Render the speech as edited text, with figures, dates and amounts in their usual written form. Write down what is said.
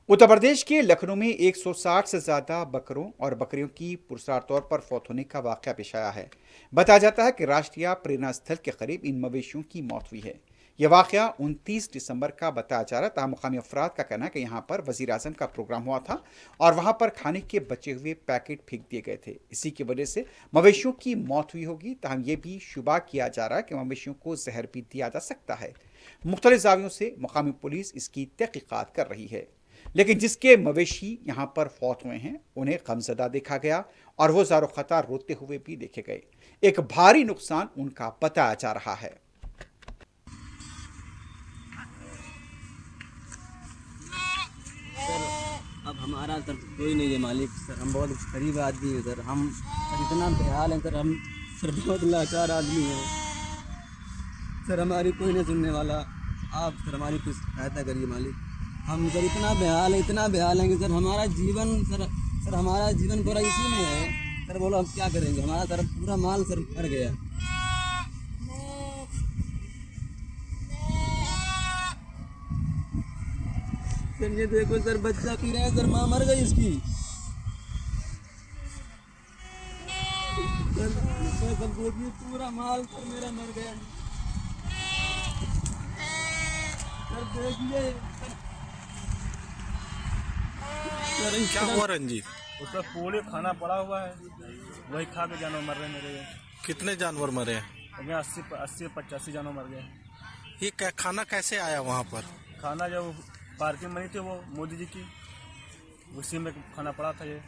उत्तर प्रदेश के लखनऊ में 160 से ज्यादा बकरों और बकरियों की पुरस्कार तौर पर फौत होने का वाकया पेश आया है। बताया जाता है कि राष्ट्रीय प्रेरणा स्थल के करीब इन मवेशियों की मौत हुई है। यह वाकया 29 दिसंबर का बताया जा रहा था। मुकामी अफराद का कहना है कि यहाँ पर वजीर आजम का प्रोग्राम हुआ था और वहाँ पर खाने के बचे हुए पैकेट फेंक दिए गए थे। इसी की वजह से मवेशियों की मौत हुई होगी। ताहम यह भी शुबा किया जा रहा है कि मवेशियों को जहर भी दिया जा सकता है। मुख्तलिफ जावियों से मुकामी पुलिस इसकी तहकीकात कर रही है। लेकिन जिसके मवेशी यहाँ पर फौत हुए हैं उन्हें गमजदा देखा गया और वो ज़ारो ख़तार रोते हुए भी देखे गए। एक भारी नुकसान उनका बताया जा रहा है। सर अब हमारा सर कोई नहीं है मालिक। सर हम बहुत गरीब आदमी हैं सर। हम सर इतना बेहाल हैं सर। हम सर बहुत लाचार आदमी हैं सर। हमारी कोई नहीं सुनने वाला। आप सर हमारी कुछ सहायता करिए मालिक। हम सर इतना बेहाल हैं कि सर हमारा जीवन सर हमारा जीवन पूरा इसी में है सर। बोलो हम क्या करेंगे। हमारा सर पूरा माल सर मर गया। सर ये देखो सर बच्चा पी रहे हैं सर। माँ मर गई इसकी। सर देखिए पूरा माल सर मेरा मर गया। सर देखिए सर क्या हुआ रंजीत? उसका पूरे खाना पड़ा हुआ है, वही खा के जानवर मर रहे हैं मेरे। कितने जानवर मरे हैं? मैं 80-85 जानवर मर गए। ये खाना कैसे आया वहाँ पर? खाना जब पार्किंग बनी थी वो मोदी जी की, उसी में खाना पड़ा था ये।